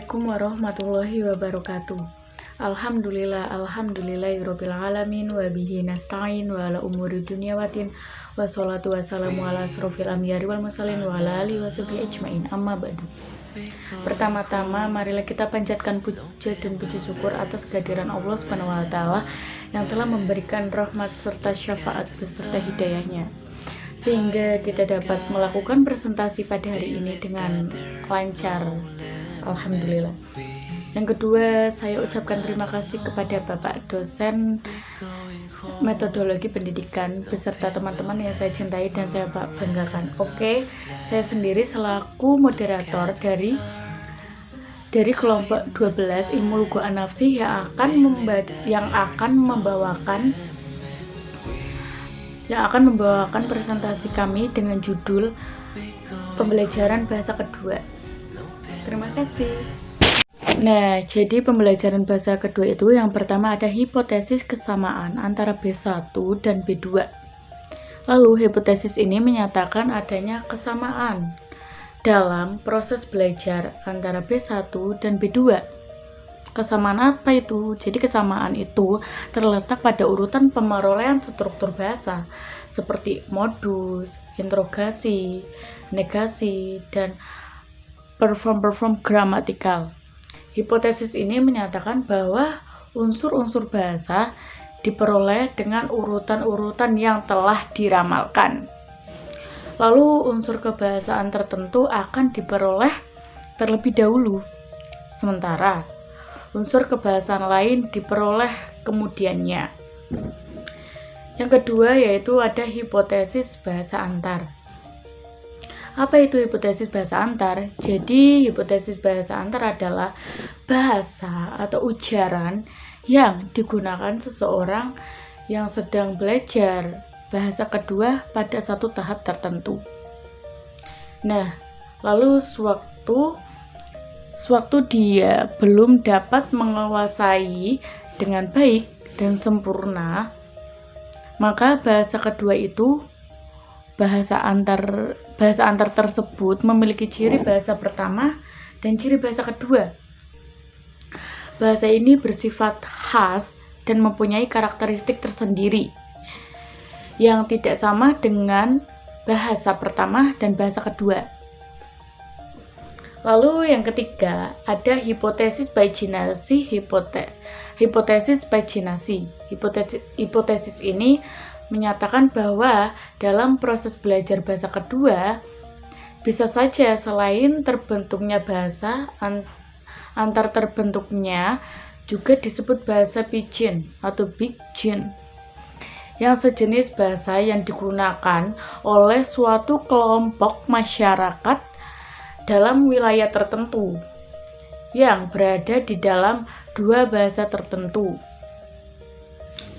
Assalamualaikum warahmatullahi wabarakatuh. Alhamdulillahirabbil alamin wa bihi nasta'in wa ala umuri dunya waddin wassalatu wassalamu ala asrofil anbiya'i wal mursalin wa ala alihi washabihi ajmain. Amma ba'du. Pertama-tama marilah kita panjatkan puja dan puji syukur atas kehadiran Allah Subhanahu wa taala yang telah memberikan rahmat serta syafaat beserta hidayahnya, sehingga kita dapat melakukan presentasi pada hari ini dengan lancar. Alhamdulillah. Yang kedua, saya ucapkan terima kasih kepada Bapak dosen metodologi pendidikan beserta teman-teman yang saya cintai dan saya banggakan. Oke, saya sendiri selaku moderator dari kelompok 12 ilmu lugha an-nafsi yang akan membawakan presentasi kami dengan judul pembelajaran bahasa kedua. Terima kasih. Nah, jadi pembelajaran bahasa kedua itu yang pertama ada hipotesis kesamaan antara B1 dan B2. Lalu hipotesis ini menyatakan adanya kesamaan dalam proses belajar antara B1 dan B2. Kesamaan apa itu? Jadi kesamaan itu terletak pada urutan pemerolehan struktur bahasa seperti modus, interogasi, negasi, dan perform gramatikal. Hipotesis ini menyatakan bahwa unsur-unsur bahasa diperoleh dengan urutan-urutan yang telah diramalkan. Lalu unsur kebahasaan tertentu akan diperoleh terlebih dahulu, sementara unsur kebahasaan lain diperoleh kemudiannya. Yang kedua yaitu ada hipotesis bahasa antar. Apa itu hipotesis bahasa antar? Jadi hipotesis bahasa antar adalah bahasa atau ujaran yang digunakan seseorang yang sedang belajar bahasa kedua pada satu tahap tertentu. Nah, lalu sewaktu dia belum dapat menguasai dengan baik dan sempurna, maka bahasa kedua itu bahasa antar tersebut memiliki ciri bahasa pertama dan ciri bahasa kedua. Bahasa ini bersifat khas dan mempunyai karakteristik tersendiri yang tidak sama dengan bahasa pertama dan bahasa kedua. Lalu yang ketiga ada hipotesis paginasi. Hipotesis ini menyatakan bahwa dalam proses belajar bahasa kedua bisa saja selain terbentuknya bahasa antar terbentuknya juga disebut bahasa pidgin atau pidgin yang sejenis bahasa yang digunakan oleh suatu kelompok masyarakat dalam wilayah tertentu yang berada di dalam dua bahasa tertentu.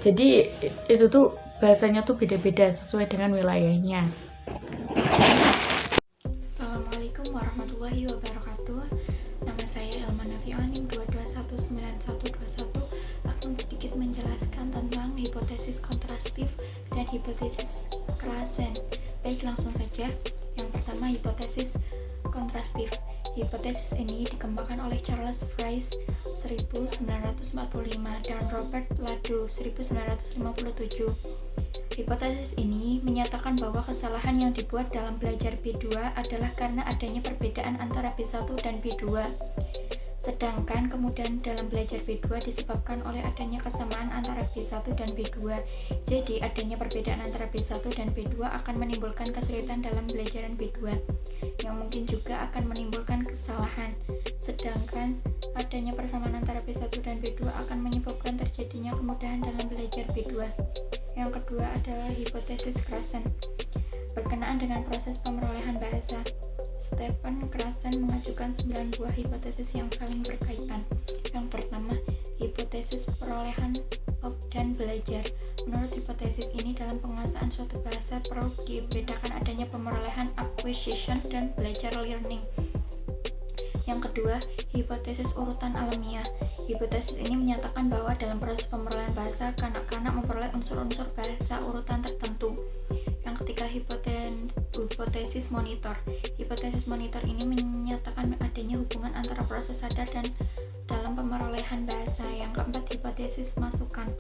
Jadi itu tuh bahasanya tuh beda-beda sesuai dengan wilayahnya. Assalamualaikum warahmatullahi wabarakatuh. Nama saya Elma Nafianim 2219121 akan sedikit menjelaskan tentang hipotesis kontrastif dan hipotesis Krashen. Baik, langsung saja. Yang pertama, hipotesis kontrastif. Hipotesis ini dikembangkan oleh Charles Fries 1945 dan Robert Lado 1957. Hipotesis ini menyatakan bahwa kesalahan yang dibuat dalam belajar B2 adalah karena adanya perbedaan antara B1 dan B2. Sedangkan kemudian dalam belajar B2 disebabkan oleh adanya kesamaan antara B1 dan B2. Jadi adanya perbedaan antara B1 dan B2 akan menimbulkan kesulitan dalam belajaran B2 yang mungkin juga akan menimbulkan kesalahan. Sedangkan adanya persamaan antara B1 dan B2 akan menyebabkan terjadinya kemudahan dalam belajar B2. Yang kedua adalah hipotesis Krashen. Berkenaan dengan proses pemerolehan bahasa, Stephen Krashen mengajukan 9 buah hipotesis yang saling berkaitan. Yang pertama, hipotesis perolehan dan belajar. Menurut hipotesis ini, dalam penguasaan suatu bahasa perlu dibedakan adanya pemerolehan acquisition dan belajar learning. Yang kedua, hipotesis urutan alamiah. Hipotesis ini menyatakan bahwa dalam proses pemerolehan bahasa, kanak-kanak memperoleh unsur-unsur bahasa urutan tertentu. Yang ketiga, hipotesis monitor. Hipotesis monitor ini menyatakan adanya hubungan antara proses sadar dan dalam pemerolehan bahasa. Yang keempat, hipotesis masukan.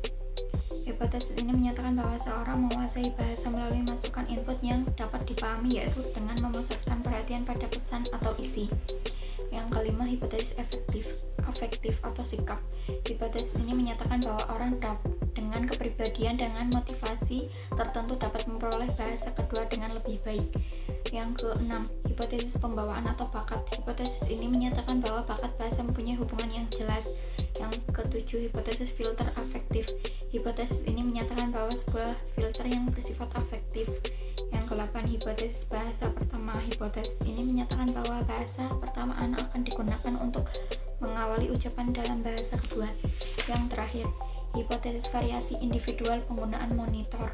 Hipotesis ini menyatakan bahwa seorang menguasai bahasa melalui masukan input yang dapat dipahami, yaitu dengan memusatkan perhatian pada pesan atau isi. Yang kelima, hipotesis afektif atau sikap. Hipotesis ini menyatakan bahwa orang dengan kepribadian dengan motivasi tertentu dapat memperoleh bahasa kedua dengan lebih baik. Yang keenam, hipotesis pembawaan atau bakat. Hipotesis ini menyatakan bahwa bakat bahasa mempunyai hubungan yang jelas. Yang ketujuh, hipotesis filter afektif. Hipotesis ini menyatakan bahwa sebuah filter yang bersifat afektif. Yang kedelapan, hipotesis bahasa pertama. Hipotesis ini menyatakan bahwa bahasa pertama anak akan digunakan untuk mengawali ucapan dalam bahasa kedua. Yang terakhir, hipotesis variasi individual penggunaan monitor.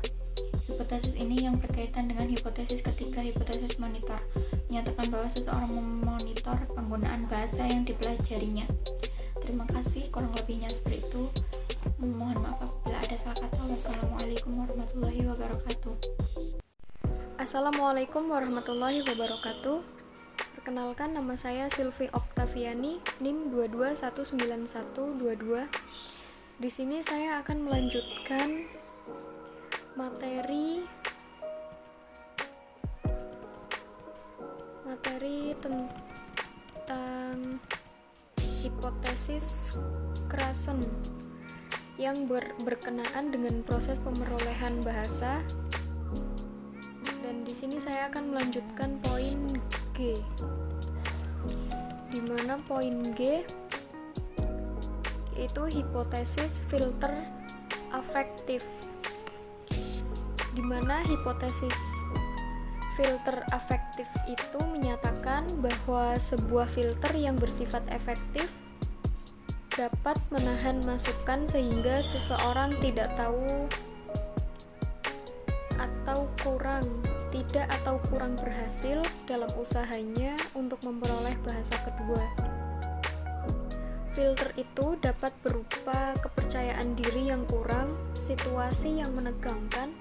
Hipotesis ini yang berkaitan dengan hipotesis ketiga, hipotesis monitor, menyatakan bahwa seseorang memonitor penggunaan bahasa yang dipelajarinya. Terima kasih, kurang lebihnya seperti itu. Mohon maaf apabila ada salah kata. Wassalamualaikum warahmatullahi wabarakatuh. Assalamualaikum warahmatullahi wabarakatuh. Perkenalkan, nama saya Sylvie Oktaviani, NIM 221912. Di sini saya akan melanjutkan materi tentang hipotesis Krashen yang berkenaan dengan proses pemerolehan bahasa. Dan di sini saya akan melanjutkan poin G, di mana poin G yaitu hipotesis filter afektif, di mana hipotesis filter afektif itu menyatakan bahwa sebuah filter yang bersifat efektif dapat menahan masukan sehingga seseorang tidak tahu atau kurang berhasil dalam usahanya untuk memperoleh bahasa kedua. Filter itu dapat berupa kepercayaan diri yang kurang, situasi yang menegangkan,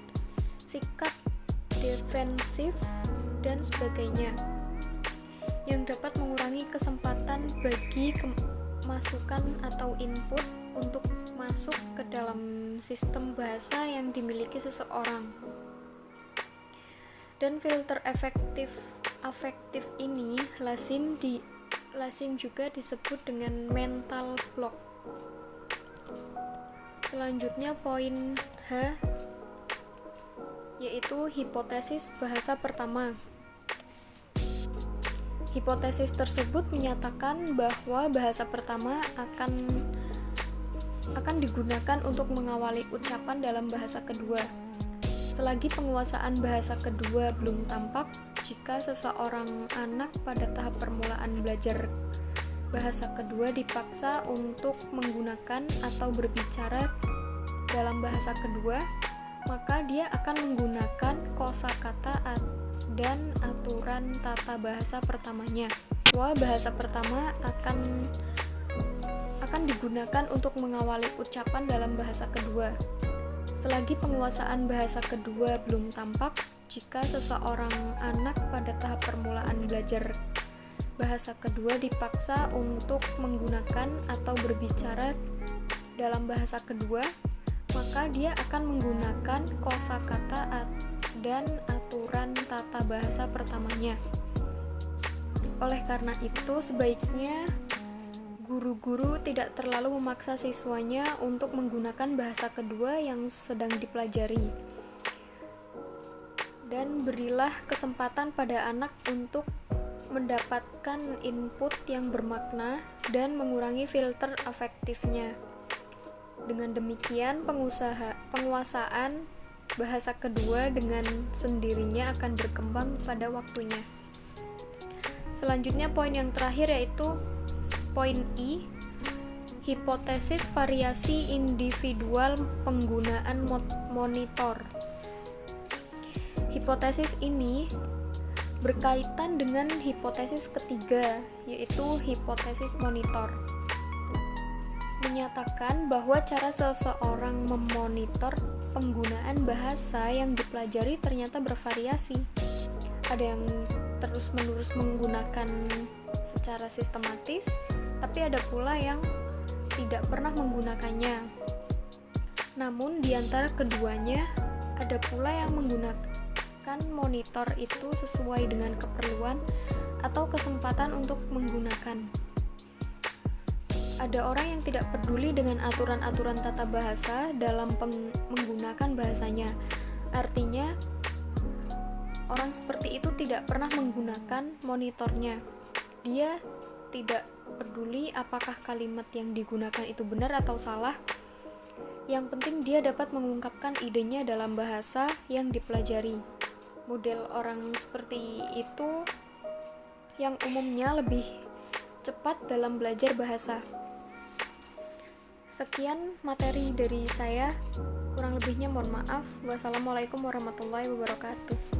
sikap defensif, dan sebagainya, yang dapat mengurangi kesempatan bagi masukan atau input untuk masuk ke dalam sistem bahasa yang dimiliki seseorang. Dan filter afektif ini lazim juga disebut dengan mental block. Selanjutnya poin H, yaitu hipotesis bahasa pertama. Hipotesis tersebut menyatakan bahwa bahasa pertama akan digunakan untuk mengawali ucapan dalam bahasa kedua. Selagi penguasaan bahasa kedua belum tampak, jika seseorang anak pada tahap permulaan belajar bahasa kedua dipaksa untuk menggunakan atau berbicara dalam bahasa kedua, maka dia akan menggunakan kosakata dan aturan tata bahasa pertamanya. Bahasa pertama akan digunakan untuk mengawali ucapan dalam bahasa kedua. Selagi penguasaan bahasa kedua belum tampak, jika seseorang anak pada tahap permulaan belajar bahasa kedua dipaksa untuk menggunakan atau berbicara dalam bahasa kedua, maka dia akan menggunakan kosakata dan aturan tata bahasa pertamanya. Oleh karena itu, sebaiknya guru-guru tidak terlalu memaksa siswanya untuk menggunakan bahasa kedua yang sedang dipelajari. Dan berilah kesempatan pada anak untuk mendapatkan input yang bermakna dan mengurangi filter afektifnya. Dengan demikian, penguasaan bahasa kedua dengan sendirinya akan berkembang pada waktunya. Selanjutnya poin yang terakhir yaitu poin I, hipotesis variasi individual penggunaan monitor. Hipotesis ini berkaitan dengan hipotesis ketiga, yaitu hipotesis monitor. Menyatakan bahwa cara seseorang memonitor penggunaan bahasa yang dipelajari ternyata bervariasi. ada yang terus-menerus menggunakan secara sistematis, tapi ada pula yang tidak pernah menggunakannya. Namun di antara keduanya ada pula yang menggunakan monitor itu sesuai dengan keperluan atau kesempatan untuk menggunakan. Ada orang yang tidak peduli dengan aturan-aturan tata bahasa dalam menggunakan bahasanya. Artinya, orang seperti itu tidak pernah menggunakan monitornya. Dia tidak peduli apakah kalimat yang digunakan itu benar atau salah. Yang penting dia dapat mengungkapkan idenya dalam bahasa yang dipelajari. Model orang seperti itu yang umumnya lebih cepat dalam belajar bahasa. Sekian materi dari saya, kurang lebihnya mohon maaf. Wassalamualaikum warahmatullahi wabarakatuh.